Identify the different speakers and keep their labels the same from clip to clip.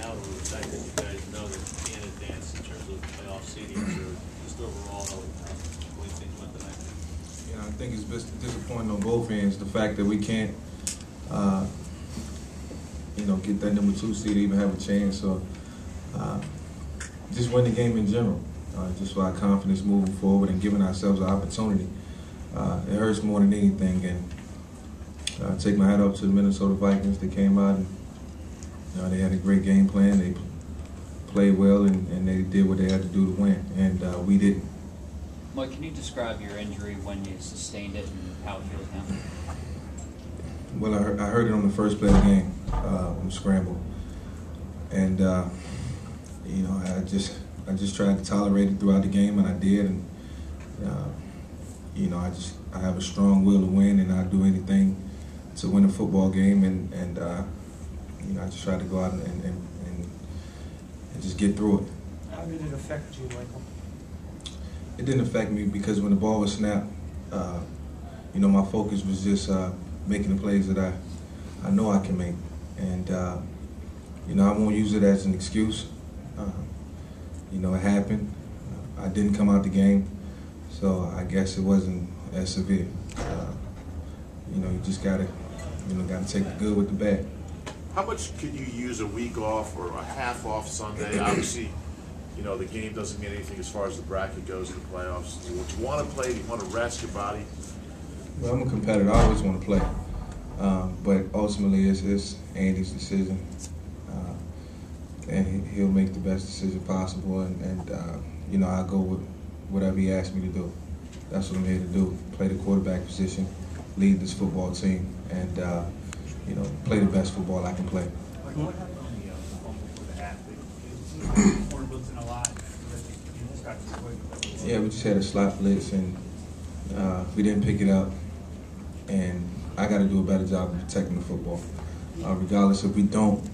Speaker 1: out, or the fact that you guys know that you can't advance in terms of playoff seedings, or just overall how things went tonight?
Speaker 2: You know, I think it's disappointing on both ends. The fact that we can't, get that number 2 seed, even have a chance, or just win the game in general. Just for our confidence moving forward and giving ourselves an opportunity. It hurts more than anything, and I take my hat off to the Minnesota Vikings. They came out and they had a great game plan. They played well, and they did what they had to do to win, and we didn't.
Speaker 3: Mike, can you describe your injury when you sustained it and how it feels now?
Speaker 2: Well, I heard it on the first play of the game, on the scramble, and I just tried to tolerate it throughout the game, and I did. And I have a strong will to win, and I do anything to win a football game. And I just try to go out and just get through it.
Speaker 4: How did it affect you, Michael?
Speaker 2: It didn't affect me because when the ball was snapped, my focus was just making the plays that I know I can make, and I won't use it as an excuse. It happened. I didn't come out the game, so I guess it wasn't as severe. You just gotta take the good with the bad.
Speaker 5: How much could you use a week off or a half off Sunday? Obviously, the game doesn't mean anything as far as the bracket goes in the playoffs. Do you want to play? Do you want to rest your body?
Speaker 2: Well, I'm a competitor. I always want to play, but ultimately it's Andy's decision. And he'll make the best decision possible, and I'll go with whatever he asks me to do. That's what I'm here to do, play the quarterback position, lead this football team, and play the best football I can play.
Speaker 4: Like, what happened on the fumble for the athlete? Corner blitzing a lot. You just got too quick.
Speaker 2: Yeah, we just had a slot blitz, and we didn't pick it up, and I got to do a better job of protecting the football, regardless if we don't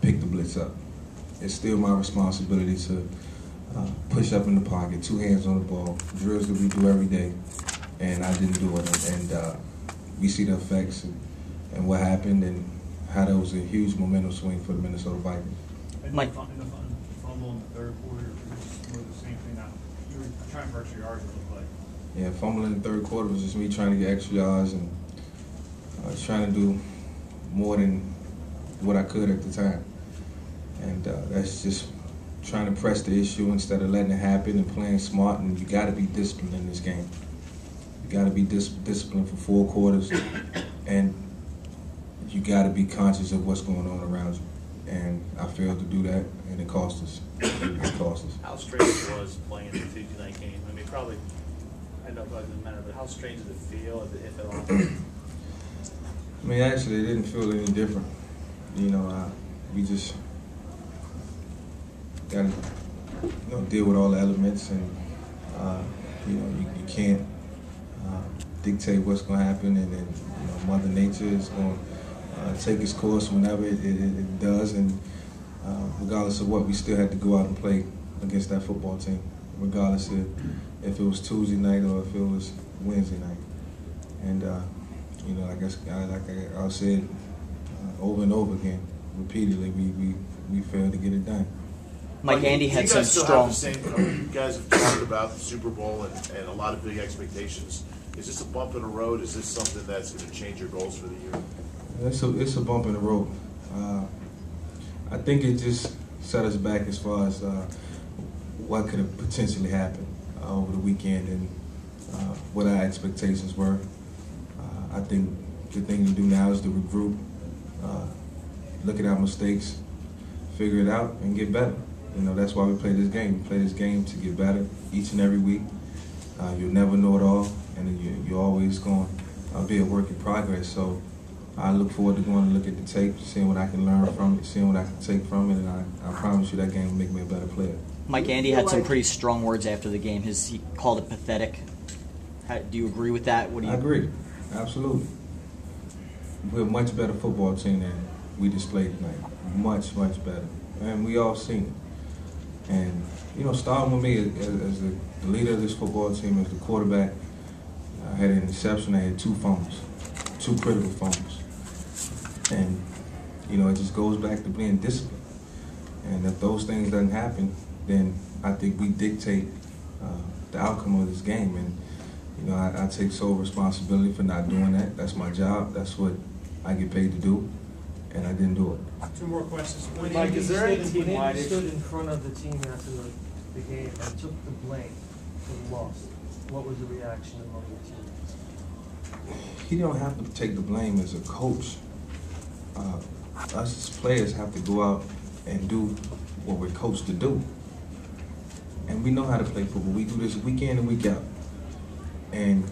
Speaker 2: pick the blitz up. It's still my responsibility to push up in the pocket, 2 hands on the ball, drills that we do every day, and I didn't do it. And we see the effects and what happened and how that was a huge momentum swing for the Minnesota Vikings.
Speaker 4: Mike, in the fumble in the third quarter, it was the same thing. You were trying for extra yards, it looked like.
Speaker 2: Yeah, fumbling in the third quarter was just me trying to get extra yards and trying to do more than what I could at the time. And that's just trying to press the issue instead of letting it happen and playing smart. And you got to be disciplined in this game. You got to be disciplined for 4 quarters, and you got to be conscious of what's going on around you. And I failed to do that, and it cost us. It cost us.
Speaker 1: How strange it was playing in the Tuesday night game? I mean, probably, I know it doesn't matter, but how strange did it feel, if at all?
Speaker 2: I mean, actually, it didn't feel any different. We just got to deal with all the elements, and you can't dictate what's going to happen, and then Mother Nature is going to take its course whenever it does, and regardless of what, we still had to go out and play against that football team, regardless of if it was Tuesday night or if it was Wednesday night. And I guess like I said over and over again, repeatedly, we failed to get it done.
Speaker 6: Mike, Andy had some strong.
Speaker 5: You guys have talked about the Super Bowl and a lot of big expectations. Is this a bump in the road? Is this something that's going to change your goals for the year?
Speaker 2: It's a bump in the road. I think it just set us back as far as what could have potentially happened over the weekend and what our expectations were. I think the thing to do now is to regroup, look at our mistakes, figure it out, and get better. That's why we play this game. We play this game to get better each and every week. You'll never know it all, and you're always going to be a work in progress. So I look forward to going to look at the tape, seeing what I can learn from it, seeing what I can take from it, and I promise you that game will make me a better player.
Speaker 6: Mike, Andy had some pretty strong words after the game. He called it pathetic. Do you agree with that?
Speaker 2: I agree. Absolutely. We're a much better football team than we displayed tonight. Much, much better. And we all seen it. And, starting with me as the leader of this football team, as the quarterback, I had an interception. I had 2 fumbles, 2 critical fumbles. And, it just goes back to being disciplined. And if those things doesn't happen, then I think we dictate the outcome of this game. And I take sole responsibility for not doing that. That's my job. That's what I get paid to do, and I didn't do it.
Speaker 7: Two more questions. When
Speaker 8: Mike,
Speaker 7: Andy
Speaker 8: is there any
Speaker 7: stood- when
Speaker 8: team-wide
Speaker 7: Andy
Speaker 8: issue?
Speaker 7: stood in front of the team after the game and took the blame for the loss, what was the reaction among the team?
Speaker 2: He don't have to take the blame as a coach. Us as players have to go out and do what we're coached to do. And we know how to play football. We do this week in and week out. And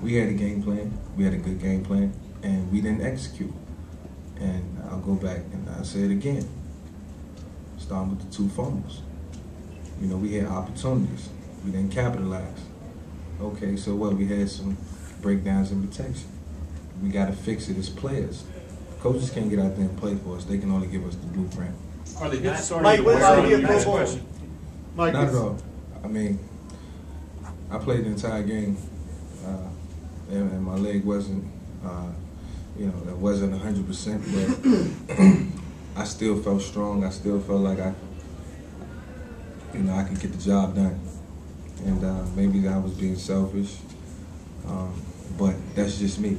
Speaker 2: we had a game plan. We had a good game plan. And we didn't execute. And I'll go back and I'll say it again. Starting with the 2 fumbles. We had opportunities. We didn't capitalize. Okay, so what? We had some breakdowns in protection. We got to fix it as players. Coaches can't get out there and play for us. They can only give us the blueprint.
Speaker 1: Are they not sorry?
Speaker 8: Mike, when's
Speaker 1: aware
Speaker 8: gonna be a
Speaker 1: of-
Speaker 8: Pro
Speaker 1: Next
Speaker 8: Bowl?
Speaker 1: question.
Speaker 8: Mike,
Speaker 2: Not at all. I mean, I played the entire game, and my leg wasn't, that wasn't 100%, but I still felt strong. I still felt like I could get the job done. And maybe I was being selfish, but that's just me.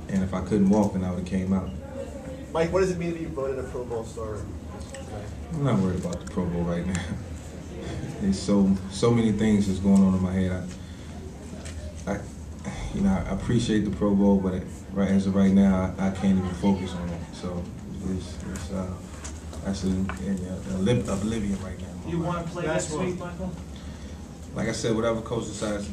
Speaker 2: And if I couldn't walk, then I would have came out.
Speaker 8: Mike, what does it mean to be voted a Pro Bowl star?
Speaker 2: I'm not worried about the Pro Bowl right now. There's so many things that's going on in my head. I appreciate the Pro Bowl, but as of right now, I can't even focus on it. So that's oblivion right now.
Speaker 7: Do you want to play next
Speaker 1: Basketball.
Speaker 7: week, Michael?
Speaker 2: Like I said, whatever coach decides to